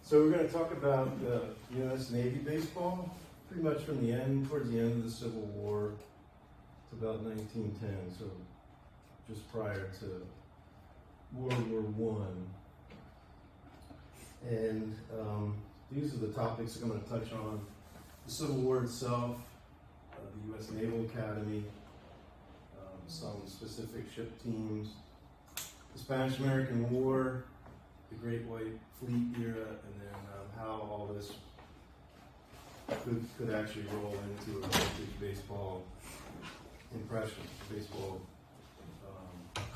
So we're going to talk about U.S. Navy baseball, pretty much from the end, towards the end of the Civil War to about 1910, so just prior to World War I. And these are the topics I'm going to touch on. The Civil War itself, the U.S. Naval Academy, some specific ship teams, the Spanish-American War, the Great White Fleet era, and then how all this could actually roll into a vintage baseball impression, baseball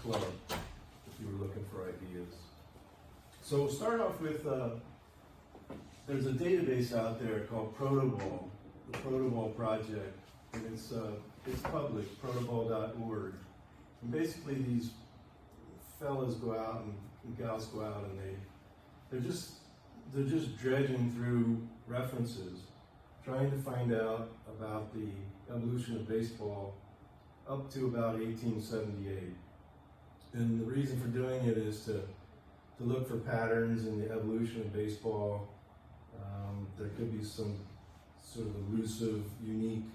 club, if you were looking for ideas. So we'll start off with, there's a database out there called Protoball, the Protoball Project, and it's public, protoball.org. And basically these fellas go out and gals go out and they're just dredging through references, trying to find out about the evolution of baseball up to about 1878. And the reason for doing it is to look for patterns in the evolution of baseball. There could be some sort of elusive, unique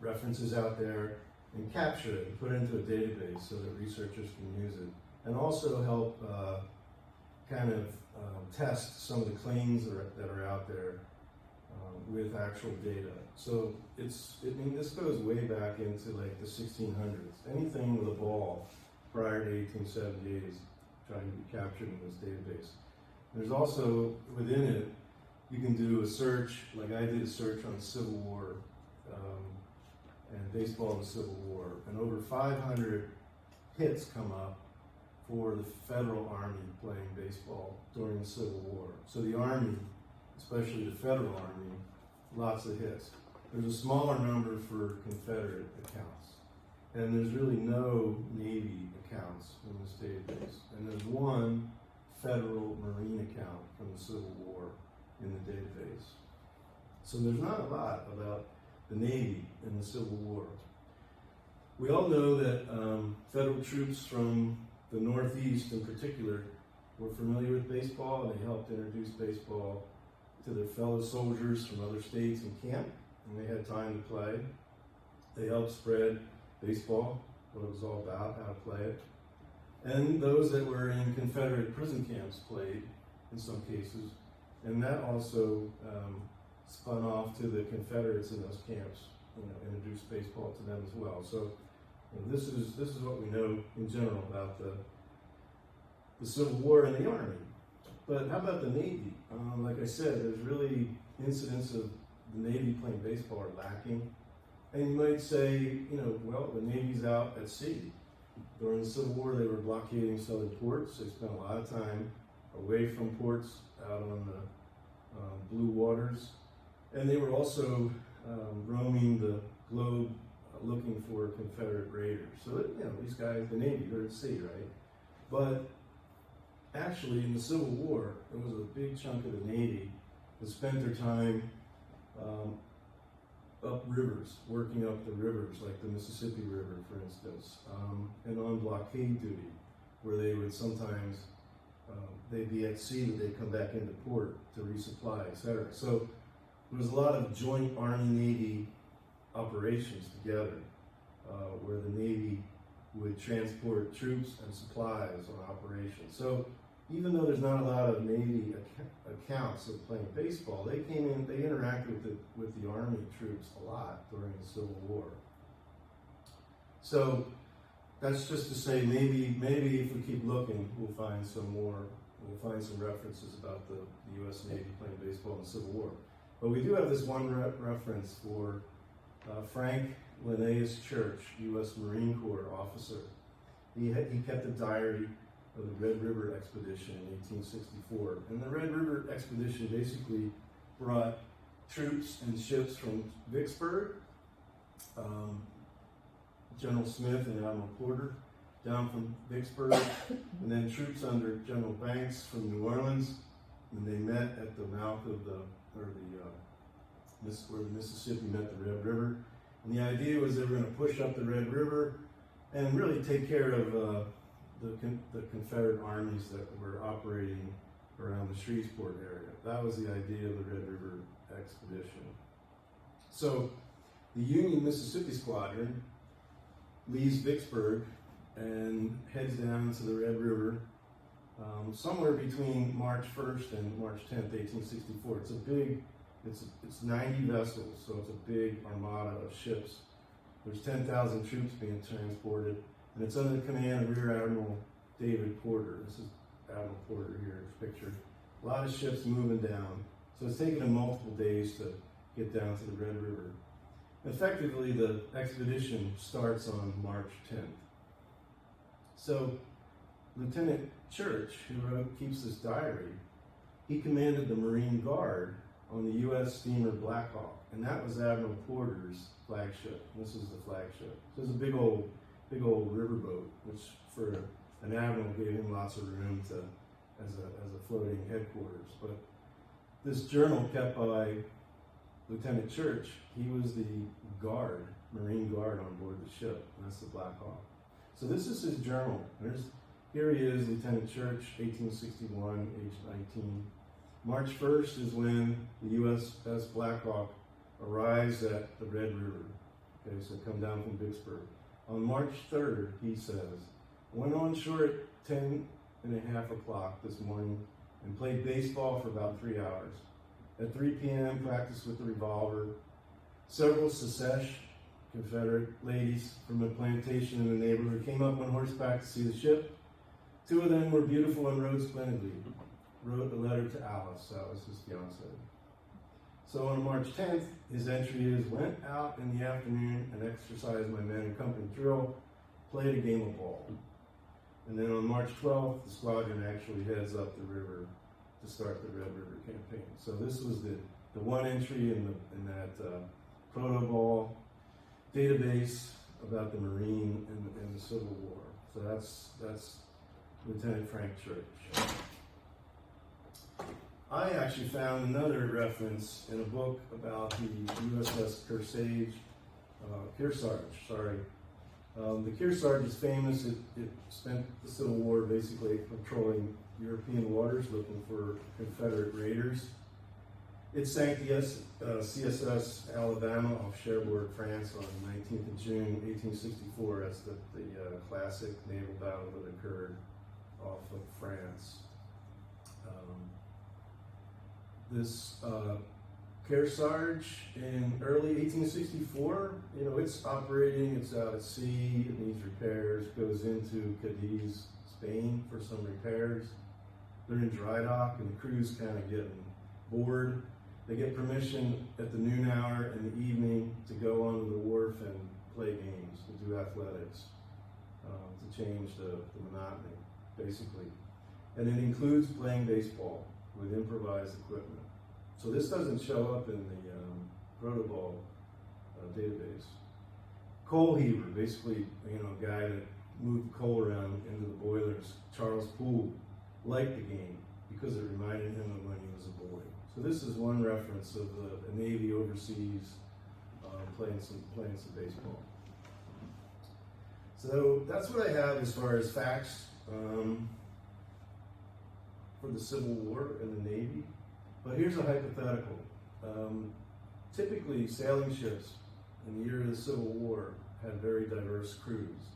references out there, and capture it and put it into a database so that researchers can use it. And also help test some of the claims that are out there with actual data. So this goes way back into like the 1600s. Anything with a ball prior to 1878 is trying to be captured in this database. There's also, within it, you can do a search, like I did a search on Civil War and baseball in the Civil War, and over 500 hits come up for the Federal Army playing baseball during the Civil War. So the Army, especially the Federal Army, lots of hits. There's a smaller number for Confederate accounts. And there's really no Navy accounts in this database. And there's one Federal Marine account from the Civil War in the database. So there's not a lot about the Navy in the Civil War. We all know that Federal troops from the Northeast in particular were familiar with baseball, and they helped introduce baseball to their fellow soldiers from other states in camp, and they had time to play. They helped spread baseball, what it was all about, how to play it. And those that were in Confederate prison camps played, in some cases, and that also spun off to the Confederates in those camps, introduced baseball to them as well. So this is what we know in general about the Civil War and the Army. But how about the Navy? Like I said, there's really incidents of the Navy playing baseball are lacking. And you might say, well, the Navy's out at sea. During the Civil War, they were blockading southern ports. They spent a lot of time away from ports, out on the blue waters. And they were also roaming the globe looking for Confederate raiders. So, these guys, the Navy, they're at sea, right? But actually, in the Civil War, it was a big chunk of the Navy that spent their time up rivers, working up the rivers, like the Mississippi River, for instance, and on blockade duty, where they would sometimes, they'd be at sea, but they'd come back into port to resupply, etc. So there was a lot of joint Army-Navy operations together, where the Navy would transport troops and supplies on operations. So even though there's not a lot of Navy accounts of playing baseball, they came in, they interacted with the Army troops a lot during the Civil War. So that's just to say, maybe if we keep looking, we'll find some references about the U.S. Navy playing baseball in the Civil War. But we do have this one reference for Frank Linnaeus Church, U.S. Marine Corps officer. He kept a diary of the Red River Expedition in 1864. And the Red River Expedition basically brought troops and ships from Vicksburg, General Smith and Admiral Porter, down from Vicksburg, and then troops under General Banks from New Orleans, and they met at the mouth of where the Mississippi met the Red River. And the idea was they were going to push up the Red River and really take care of the Confederate armies that were operating around the Shreveport area. That was the idea of the Red River expedition. So the Union Mississippi Squadron leaves Vicksburg and heads down to the Red River somewhere between March 1st and March 10th, 1864. It's a big, it's 90 vessels, so it's a big armada of ships. There's 10,000 troops being transported, and it's under the command of Rear Admiral David Porter. This is Admiral Porter here, pictured. A lot of ships moving down. So it's taken them multiple days to get down to the Red River. Effectively, the expedition starts on March 10th. So Lieutenant Church, who keeps this diary, he commanded the Marine Guard on the U.S. steamer Black Hawk, and that was Admiral Porter's flagship. This is the flagship. So it's a big old riverboat, which for an admiral gave him lots of room to as a floating headquarters. But this journal kept by Lieutenant Church, he was the guard, Marine Guard on board the ship, and that's the Black Hawk. So this is his journal. Here he is, Lieutenant Church, 1861, age 19. March 1st is when the USS Black Hawk arrives at the Red River. Okay, so come down from Vicksburg. On March 3rd, he says, went on shore at 10:30 this morning and played baseball for about 3 hours. At 3 p.m., practiced with the revolver. Several Secesh Confederate ladies from a plantation in the neighborhood came up on horseback to see the ship. 2 of them were beautiful and rode splendidly. Wrote a letter to Alice, that was his fiancée. So on March 10th, his entry is, went out in the afternoon and exercised my men in company drill, played a game of ball. And then on March 12th, the squadron actually heads up the river to start the Red River campaign. So this was the one entry in that proto-ball database about the Marine and the Civil War. So that's Lieutenant Frank Church. I actually found another reference in a book about the USS Kearsarge. The Kearsarge is famous. It spent the Civil War basically patrolling European waters looking for Confederate raiders. It sank the CSS Alabama off Cherbourg, France on the 19th of June, 1864. That's the classic naval battle that occurred off of France. This Kearsarge in early 1864, it's operating, it's out at sea, it needs repairs, goes into Cadiz, Spain for some repairs. They're in dry dock and the crew's kind of getting bored. They get permission at the noon hour in the evening to go onto the wharf and play games, to do athletics, to change the monotony, basically. And it includes playing baseball with improvised equipment. So this doesn't show up in the protoball database. Coal heaver, basically, a guy that moved coal around into the boilers. Charles Poole liked the game because it reminded him of when he was a boy. So this is one reference of a Navy overseas playing some baseball. So that's what I have as far as facts for the Civil War and the Navy. But here's a hypothetical. Typically, sailing ships in the year of the Civil War had very diverse crews,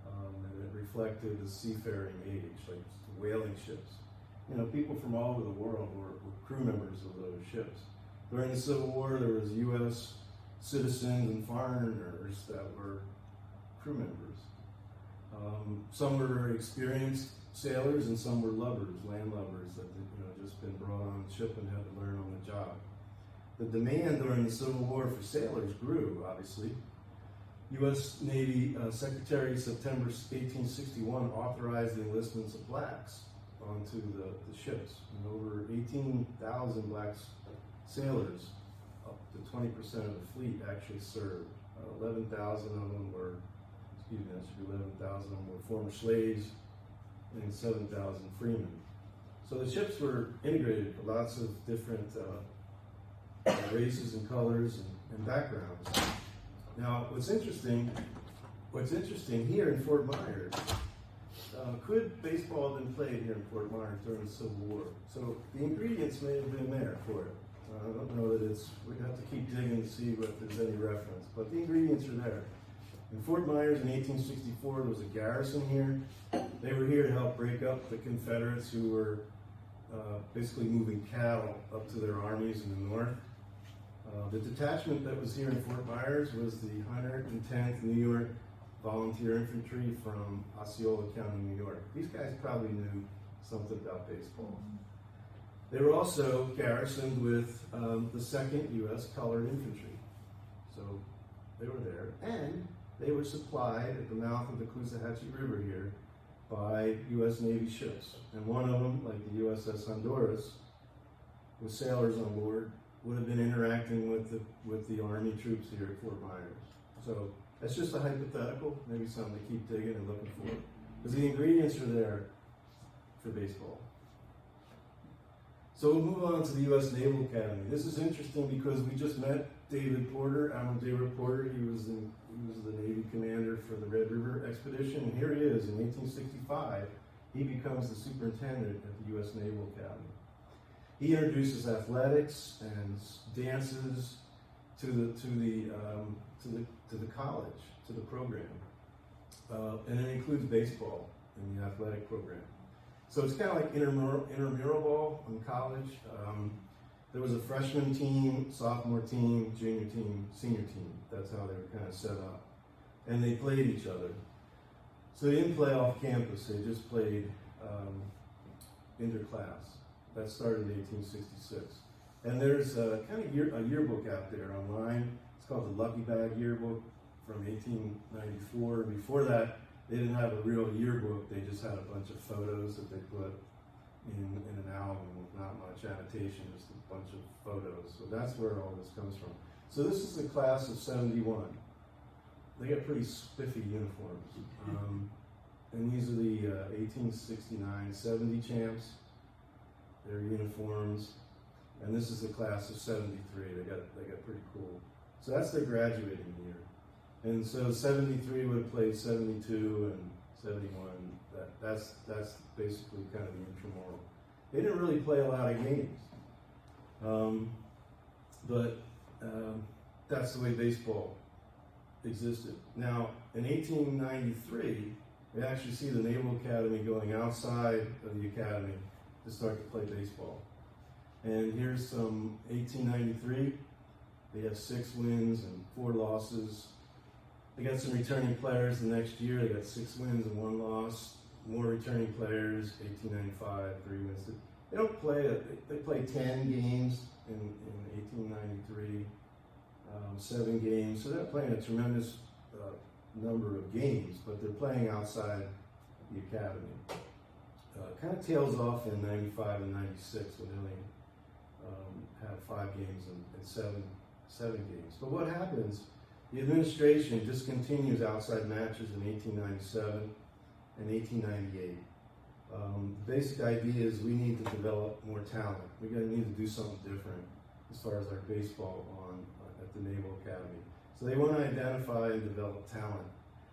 and it reflected the seafaring age, like whaling ships. People from all over the world were crew members of those ships. During the Civil War, there was U.S. citizens and foreigners that were crew members. Some were very experienced sailors, and some were lovers, land lovers, that just been brought on the ship and had to learn on the job. The demand during the Civil War for sailors grew, obviously. U.S. Navy Secretary, September 1861, authorized the enlistments of blacks onto the ships. And over 18,000 black sailors, up to 20% of the fleet, actually served. 11,000 of them were, that should be 11,000 of them were former slaves, and 7,000 freemen. So the ships were integrated for lots of different races and colors and backgrounds. Now, what's interesting here in Fort Myers, could baseball have been played here in Fort Myers during the Civil War? So the ingredients may have been there for it. I don't know that we'd have to keep digging to see if there's any reference, but the ingredients are there. In Fort Myers in 1864, there was a garrison here. They were here to help break up the Confederates who were basically moving cattle up to their armies in the north. The detachment that was here in Fort Myers was the 110th New York Volunteer Infantry from Osceola County, New York. These guys probably knew something about baseball. They were also garrisoned with the 2nd U.S. Colored Infantry. So they were there. And they were supplied at the mouth of the Caloosahatchee River here by U.S. Navy ships. And one of them, like the USS Honduras, with sailors on board, would have been interacting with the Army troops here at Fort Myers. So that's just a hypothetical, maybe something to keep digging and looking for. Because the ingredients are there for baseball. So we'll move on to the U.S. Naval Academy. This is interesting because we just met David Porter, Admiral David Porter. He was the Navy commander for the Red River expedition, and here he is in 1865. He becomes the superintendent at the U.S. Naval Academy. He introduces athletics and dances to the college, to the program, and it includes baseball in the athletic program. So it's kind of like intramural ball in college. There was a freshman team, sophomore team, junior team, senior team. That's how they were kind of set up. And they played each other. So they didn't play off campus, they just played interclass. That started in 1866. And there's kind of a yearbook out there online. It's called the Lucky Bag Yearbook from 1894. Before that, they didn't have a real yearbook. They just had a bunch of photos that they put in an album with not much annotation, just a bunch of photos. So that's where all this comes from. So this is the class of 71. They got pretty spiffy uniforms. And these are the 1869-70 champs. Their uniforms. And this is the class of 73. They got pretty cool. So that's their graduating year. And so 73 would have played 72 and 71. That's basically kind of the intramural. They didn't really play a lot of games. But that's the way baseball existed. Now, in 1893, we actually see the Naval Academy going outside of the academy to start to play baseball. And here's some 1893. They have 6 wins and 4 losses. They got some returning players the next year. They got 6 wins and 1 loss. More returning players, 1895, 3 wins. They don't play, they play 10 games in 1893, 7 games. So they're playing a tremendous number of games, but they're playing outside the academy. Kind of tails off in 95 and 96 when they only have 5 games and 7 games. But what happens, the administration discontinues outside matches in 1897 and 1898. The basic idea is we need to develop more talent. We're going to need to do something different as far as our baseball at the Naval Academy. So they want to identify and develop talent.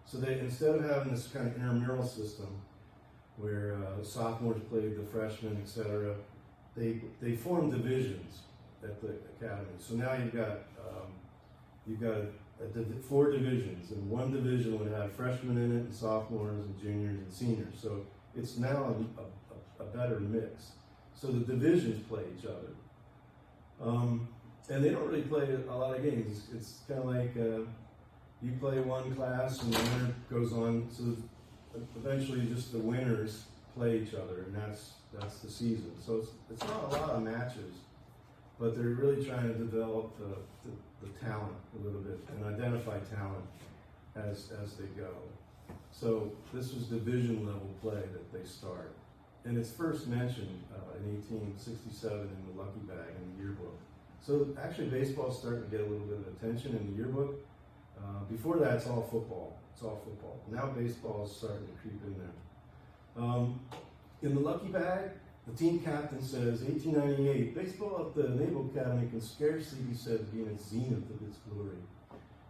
So they, instead of having this kind of intramural system where sophomores played the freshmen, etc., they formed divisions at the academy. So now you've got 4 divisions, and one division would have freshmen in it, and sophomores, and juniors, and seniors. So it's now a better mix. So the divisions play each other. And they don't really play a lot of games. It's kind of like you play one class, and the winner goes on. So eventually just the winners play each other, and that's the season. So it's not a lot of matches, but they're really trying to develop the talent a little bit and identify talent as they go. So this was division level play that they start. And it's first mentioned in 1867 in the Lucky Bag in the yearbook. So actually baseball's starting to get a little bit of attention in the yearbook. Before that, it's all football. Now baseball is starting to creep in there. In the Lucky Bag, the team captain says, 1898, baseball at the Naval Academy can scarcely be said to be in its zenith of its glory.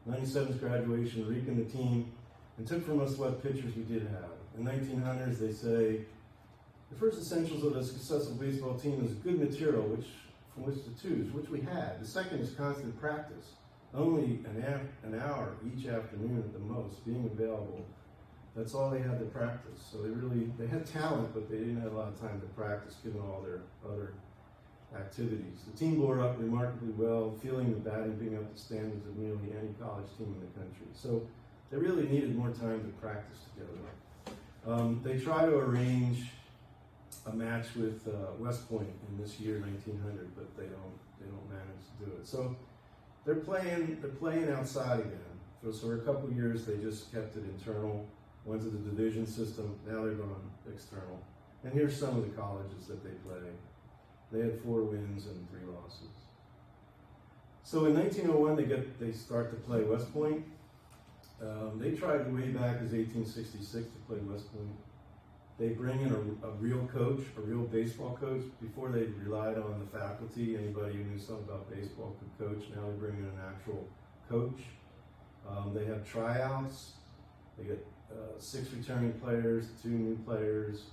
97's graduation weakened the team and took from us what pitchers we did have. In 1900s, they say, the first essentials of a successful baseball team is good material from which to choose, which we had. The second is constant practice. Only an hour each afternoon at the most being available. That's all they had to practice. So they had talent, but they didn't have a lot of time to practice given all their other activities. The team bore up remarkably well, feeling the batting being up to standards of nearly any college team in the country. So they really needed more time to practice together. They try to arrange a match with West Point in this year, 1900, but they don't manage to do it. So they're playing outside again. So for a couple of years, they just kept it internal, went to the division system. Now they're going external. And here's some of the colleges that they play. They had 4 wins and 3 losses. So in 1901, they start to play West Point. They tried way back as 1866 to play West Point. They bring in a real coach, a real baseball coach. Before they relied on the faculty, anybody who knew something about baseball could coach. Now they bring in an actual coach. They have tryouts. They get 6 returning players, 2 new players,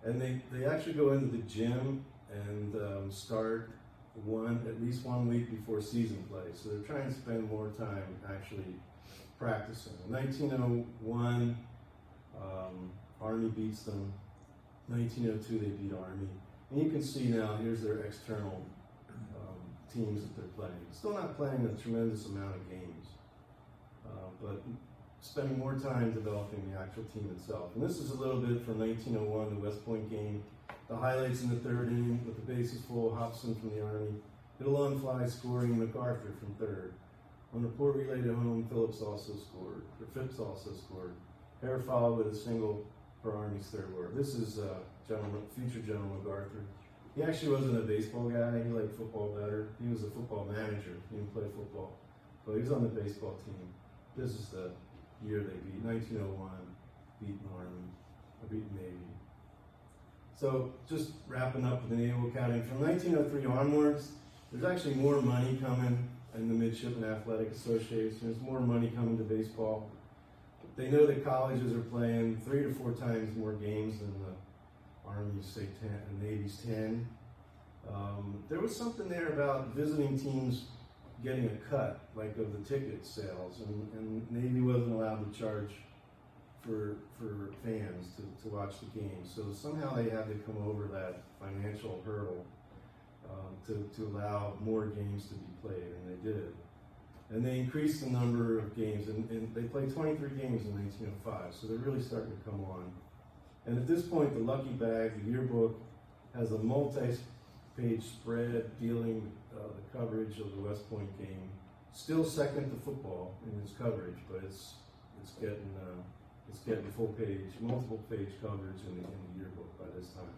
and they actually go into the gym and start at least 1 week before season play. So they're trying to spend more time actually practicing. In 1901, Army beats them. 1902, they beat Army. And you can see now, here's their external teams that they're playing. Still not playing a tremendous amount of games, but spending more time developing the actual team itself. And this is a little bit from 1901, the West Point game. The highlights in the 3rd inning with the bases full, Hobson from the Army. Hit a long fly scoring MacArthur from 3rd. On the poor relay to home, Phipps also scored. Hare followed with a single for Army's 3rd war. This is future General MacArthur. He actually wasn't a baseball guy. He liked football better. He was a football manager. He didn't play football. But he was on the baseball team. This is the year they beat, 1901, beaten Army, beaten Navy. So just wrapping up with the Naval Academy. From 1903 onwards, there's actually more money coming in the Midshipman Athletic Association. There's more money coming to baseball. They know that colleges are playing 3 to 4 times more games than the Army's, say, 10, and Navy's 10. There was something there about visiting teams getting a cut, like of the ticket sales, and Navy wasn't allowed to charge for fans to watch the game. So somehow they had to come over that financial hurdle to allow more games to be played, and they did. And they increased the number of games, and they played 23 games in 1905, so they're really starting to come on. And at this point, the Lucky Bag, the yearbook, has a multi-page spread dealing the coverage of the West Point game. Still second to football in its coverage, but it's getting full page, multiple page coverage in the yearbook by this time.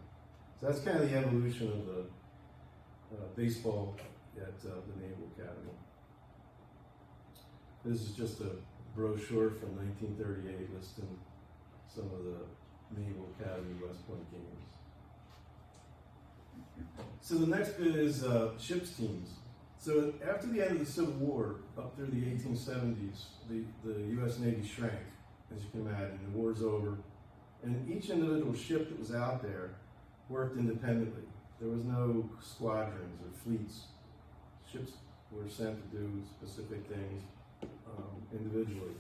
So that's kind of the evolution of the baseball at the Naval Academy. This is just a brochure from 1938 listing some of the Naval Academy West Point games. So the next bit is ships teams. So after the end of the Civil War, up through the 1870s, the U.S. Navy shrank, as you can imagine. The war's over. And each individual ship that was out there worked independently. There was no squadrons or fleets. Ships were sent to do specific things individually.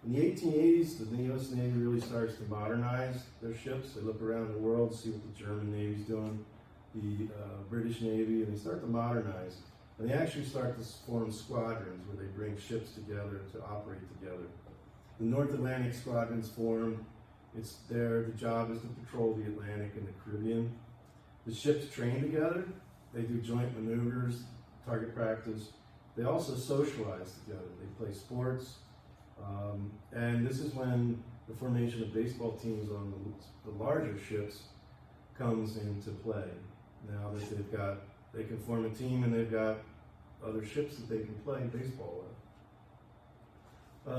In the 1880s, the U.S. Navy really starts to modernize their ships. They look around the world, see what the German Navy's doing, the British Navy, and they start to modernize. And they actually start to form squadrons where they bring ships together to operate together. The North Atlantic squadrons form. The job is to patrol the Atlantic and the Caribbean. The ships train together. They do joint maneuvers, target practice. They also socialize together. They play sports. And this is when the formation of baseball teams on the larger ships comes into play. Now that they can form a team and they've got other ships that they can play baseball with.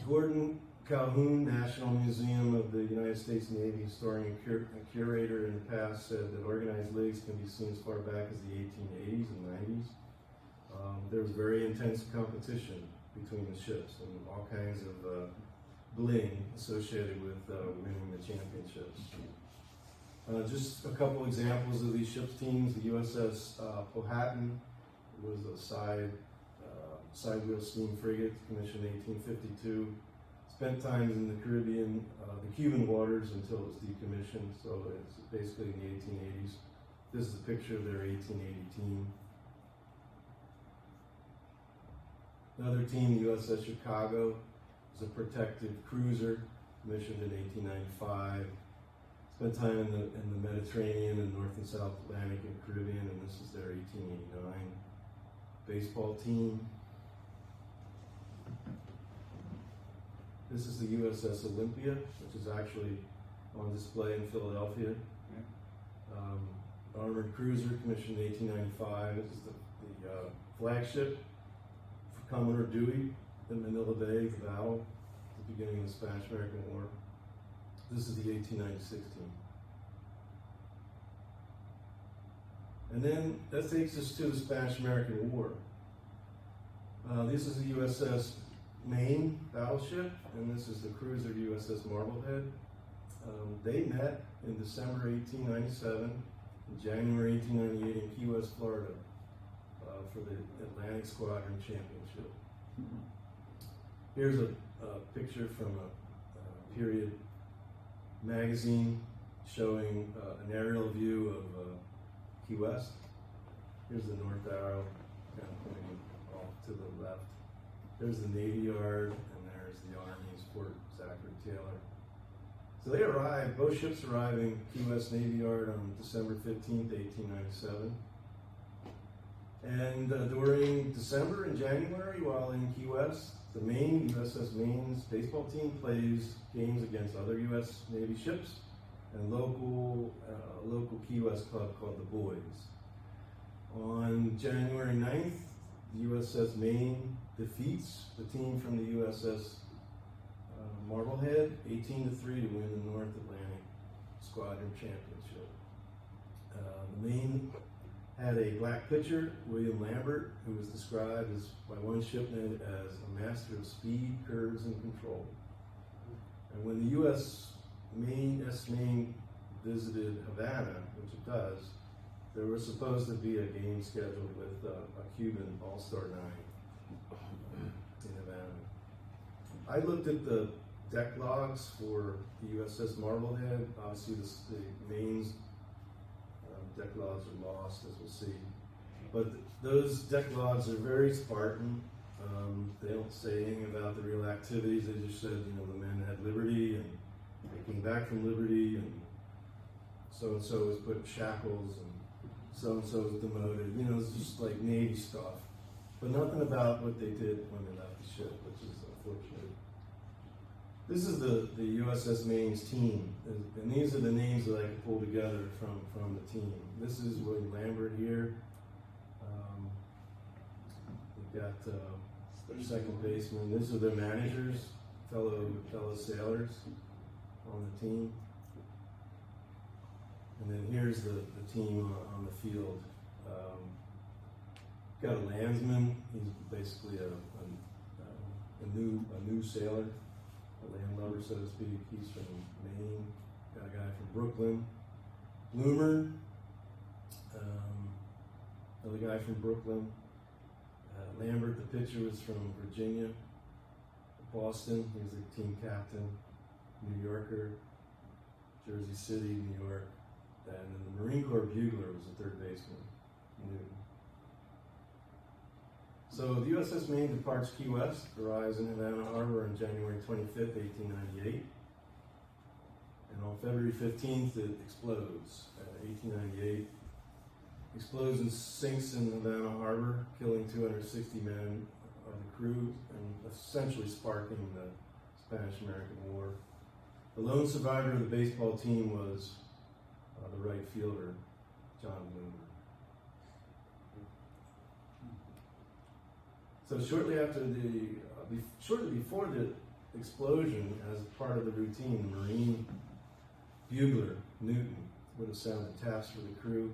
Gordon Calhoun, National Museum of the United States Navy historian and curator in the past, said that organized leagues can be seen as far back as the 1880s and 90s. There was very intense competition between the ships and all kinds of bling associated with winning the championships. Just a couple examples of these ships teams. The USS Powhatan was a side-wheel steam frigate, commissioned in 1852. Spent time in the Caribbean, the Cuban waters until it was decommissioned, so it's basically in the 1880s. This is a picture of their 1880 team. Another team, the USS Chicago, was a protective cruiser, commissioned in 1895. Spent time in the Mediterranean and North and South Atlantic and Caribbean, and this is their 1889 baseball team. This is the USS Olympia, which is actually on display in Philadelphia. Armored cruiser, commissioned in 1895. This is the flagship for Commodore Dewey in Manila Bay, the battle at the beginning of the Spanish-American War. This is the 1896 team. And then that takes us to the Spanish-American War. This is the USS Maine battleship, and this is the cruiser USS Marblehead. They met in December 1897 and January 1898 in Key West, Florida, for the Atlantic Squadron Championship. Here's a picture from a period magazine showing an aerial view of Key West. Here's the North Arrow, kind of pointing off to the left. There's the Navy Yard, and there's the Army's Fort Zachary Taylor. So they arrived, both ships arriving Key West Navy Yard on December 15th, 1897. And during December and January, while in Key West, the Maine, USS Maine's baseball team plays games against other U.S. Navy ships and local Key West club called the Boys. On January 9th, the USS Maine defeats the team from the USS Marblehead 18-3 to win the North Atlantic Squadron Championship. The Maine had a black pitcher, William Lambert, who was described as by one shipmate as a master of speed, curves, and control. And when the U.S. Maine visited Havana, which it does, there was supposed to be a game scheduled with a Cuban All-Star Nine in Havana. I looked at the deck logs for the USS Marblehead. Obviously, the Maine's deck logs are lost, as we'll see. But those deck logs are very Spartan. They don't say anything about the real activities. They just said, the men had liberty, and they came back from liberty, and so-and-so was put in shackles, and so-and-so was demoted. It's just like Navy stuff. But nothing about what they did when they left the ship, which is unfortunate. This is the USS Maine's team, and these are the names that I could pull together from the team. This is William Lambert here. We've got their second baseman. These are their managers, fellow sailors on the team. And then here's the team on the field. Got a landsman. He's basically a new sailor, a landlubber, so to speak. He's from Maine. Got a guy from Brooklyn. Bloomer, another guy from Brooklyn. Lambert, the pitcher, was from Virginia. Boston, he was the team captain. New Yorker, Jersey City, New York. And then the Marine Corps bugler was the third baseman, Newton. So the USS Maine departs Key West, arrives in Havana Harbor on January 25th, 1898. And on February 15th, it explodes. 1898. Explodes and sinks in Havana Harbor, killing 260 men of the crew and essentially sparking the Spanish-American War. The lone survivor of the baseball team was the right fielder, John Bloomer. So shortly before the explosion, as part of the routine, the Marine bugler, Newton, would have sounded taps for the crew,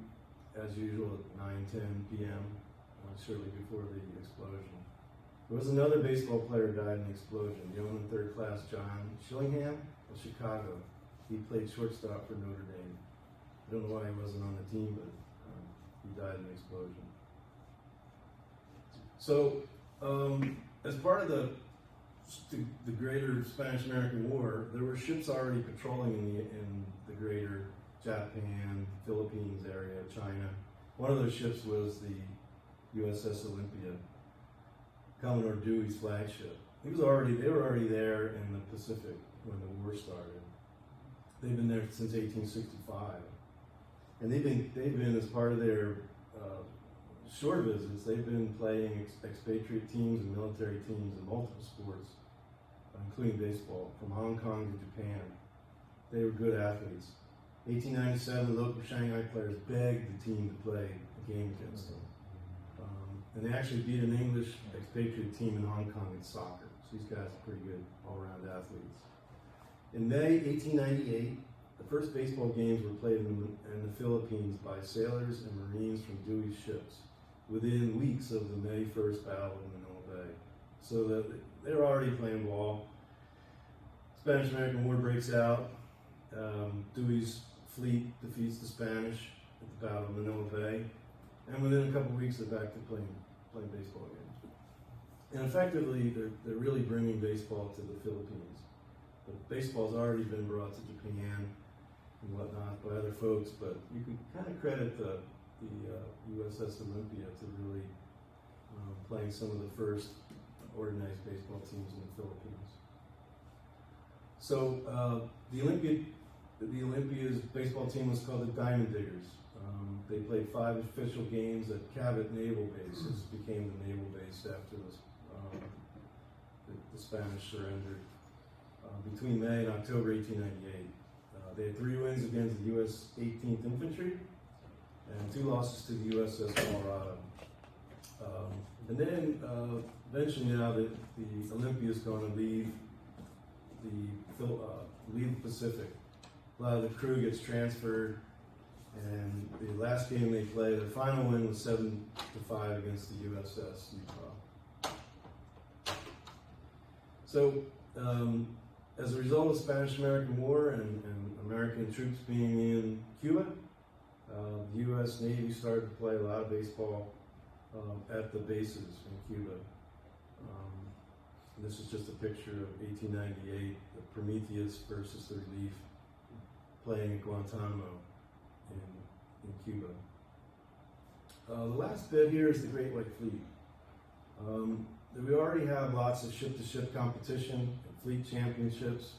as usual at 9:10 p.m., shortly before the explosion. There was another baseball player who died in the explosion. Yeoman third class John Shillingham of Chicago. He played shortstop for Notre Dame. I don't know why he wasn't on the team, but he died in the explosion. So, as part of the greater Spanish-American War, there were ships already patrolling in the greater Japan, Philippines area, China. One of those ships was the USS Olympia, Commodore Dewey's flagship. They were already there in the Pacific when the war started. They've been there since 1865, and they've been as part of their shore visits. They've been playing expatriate teams and military teams in multiple sports, including baseball, from Hong Kong to Japan. They were good athletes. 1897, local Shanghai players begged the team to play a game against them. And they actually beat an English expatriate team in Hong Kong in soccer. So these guys are pretty good all-around athletes. In May 1898, the first baseball games were played in the Philippines by sailors and Marines from Dewey's ships within weeks of the May 1st battle in Manila Bay. So that they were already playing ball. Spanish-American War breaks out. Dewey's fleet defeats the Spanish at the Battle of Manila Bay. And within a couple of weeks, they're back to playing baseball again. And effectively, they're really bringing baseball to the Philippines. But baseball's already been brought to Japan and whatnot by other folks, but you can kind of credit the USS Olympia to really playing some of the first organized baseball teams in the Philippines. So the Olympia's baseball team was called the Diamond Diggers. They played 5 official games at Cabot Naval Base. This became the naval base after the Spanish surrendered. Between May and October 1898. They had 3 wins against the U.S. 18th Infantry and 2 losses to the USS Colorado. And then eventually now that the Olympia is going to leave the Pacific. A lot of the crew gets transferred, and the last game they played, their final win was 7-5 against the USS Utah. So, as a result of the Spanish-American War and American troops being in Cuba, the U.S. Navy started to play a lot of baseball at the bases in Cuba. This is just a picture of 1898, the Prometheus versus the Relief playing at Guantanamo in Cuba. The last bit here is the Great White Fleet. We already have lots of ship-to-ship competition and fleet championships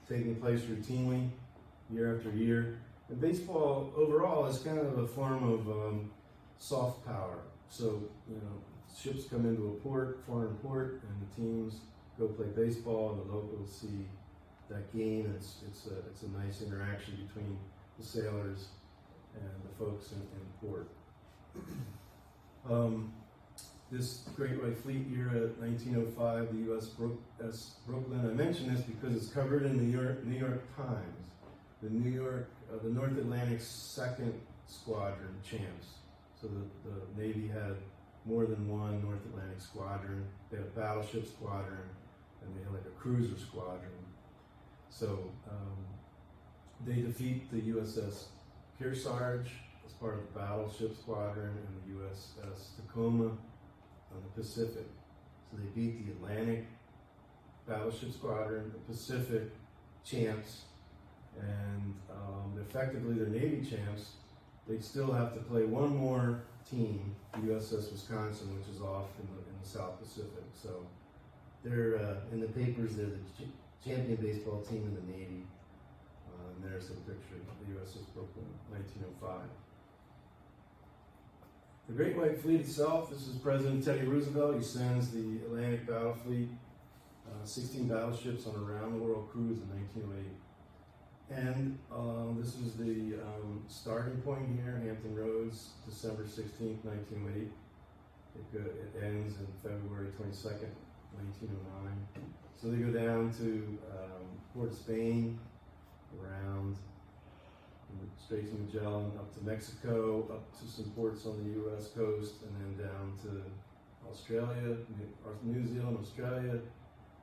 taking place routinely year after year. And baseball overall is kind of a form of soft power. So, ships come into a foreign port, and the teams go play baseball, and the locals see that game. It's a nice interaction between the sailors and the folks in port. This Great White Fleet era, 1905, the USS Brooklyn. I mention this because it's covered in the New York Times. The North Atlantic 2nd Squadron champs. So the Navy had more than one North Atlantic squadron. They had a battleship squadron, and they had like a cruiser squadron. So they defeat the USS Kearsarge as part of the battleship squadron, and the USS Tacoma on the Pacific. So they beat the Atlantic battleship squadron, the Pacific champs, and effectively they're Navy champs. They still have to play one more team, the USS Wisconsin, which is off in the South Pacific. So they're in the papers. They're the champion baseball team in the Navy. And there's a picture of the USS Brooklyn, 1905. The Great White Fleet itself, this is President Teddy Roosevelt. He sends the Atlantic Battle Fleet, 16 battleships on a round-the-world cruise in 1908. And this is the starting point here, Hampton Roads, December 16th, 1908. It ends in February 22nd, 1909. So they go down to Port of Spain, around the Straits of Magellan, up to Mexico, up to some ports on the U.S. coast, and then down to Australia, New Zealand, Australia,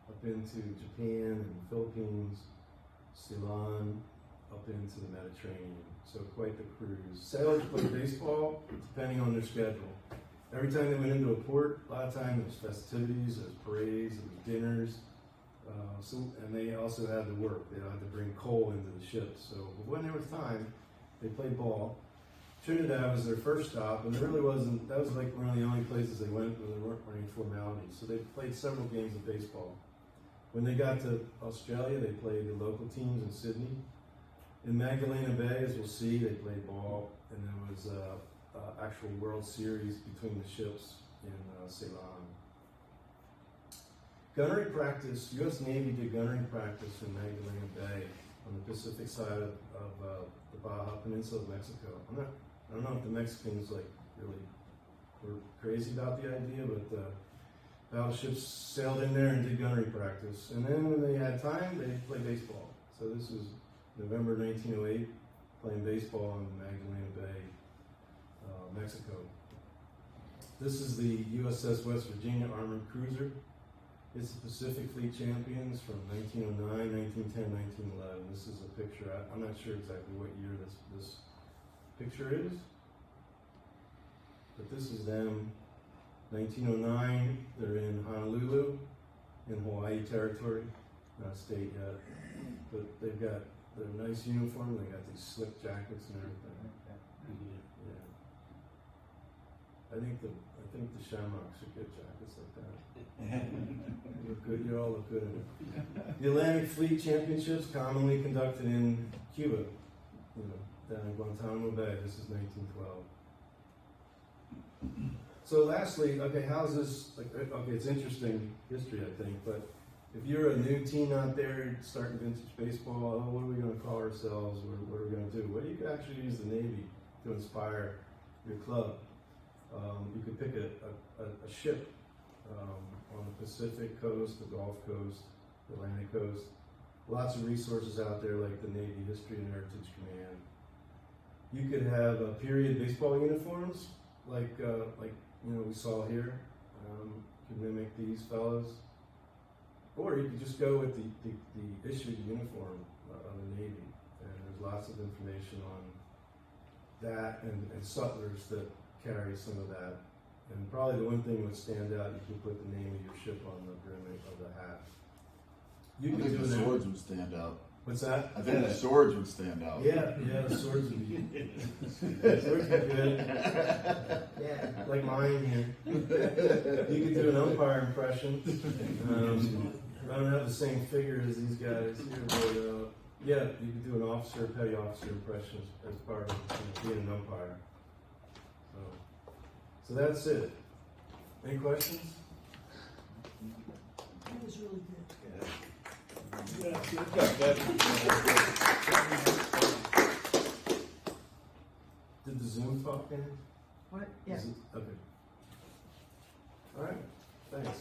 up into Japan and the Philippines, Ceylon, up into the Mediterranean. So quite the cruise. Sailors play baseball depending on their schedule. Every time they went into a port, a lot of times there was festivities, there was parades, there was dinners. And they also had to work. They had to bring coal into the ships. So when there was time, they played ball. Trinidad was their first stop, and there really wasn't, that was like one of the only places they went where there weren't any formalities. So they played several games of baseball. When they got to Australia, they played the local teams in Sydney. In Magdalena Bay, as we'll see, they played ball, and there was actual World Series between the ships in Ceylon. Gunnery practice, U.S. Navy did gunnery practice in Magdalena Bay on the Pacific side of the Baja Peninsula of Mexico. I don't know if the Mexicans really were crazy about the idea, but battleships sailed in there and did gunnery practice. And then when they had time, they played baseball. So this was November 1908, playing baseball in Magdalena Bay, Mexico. This is the USS West Virginia Armored Cruiser. It's the Pacific Fleet Champions from 1909, 1910, 1911. This is a picture. I'm not sure exactly what year this picture is, but this is them. 1909, they're in Honolulu, in Hawaii territory, not a state yet, but they've got their nice uniform. They got these slick jackets and everything. Yeah. I think the Shamrocks should get jackets like that. You look good. You all look good in it. The Atlantic Fleet Championships, commonly conducted in Cuba, down in Guantanamo Bay. This is 1912. So lastly, okay, how's this, okay, it's interesting history, I think, but if you're a new team out there starting vintage baseball, what are we going to call ourselves? What are we going to do? Well, you could actually use the Navy to inspire your club. You could pick a ship on the Pacific coast, the Gulf Coast, the Atlantic coast. Lots of resources out there like the Navy History and Heritage Command. You could have period baseball uniforms like we saw here. You could mimic these fellows. Or you could just go with the issued uniform of the Navy. And there's lots of information on that and sutlers that carry some of that. And probably the one thing that would stand out, you could put the name of your ship on the brim of the hat. I think the swords would stand out. What's that? I think the swords would stand out. Yeah, the swords would be good. Yeah, like mine here. You could do an umpire impression. I don't have the same figure as these guys here, but yeah, you could do an officer, petty officer impression as part of being an umpire. So that's it. Any questions? That was really good. Did the Zoom talk in? What? Yeah. Okay. All right. Thanks.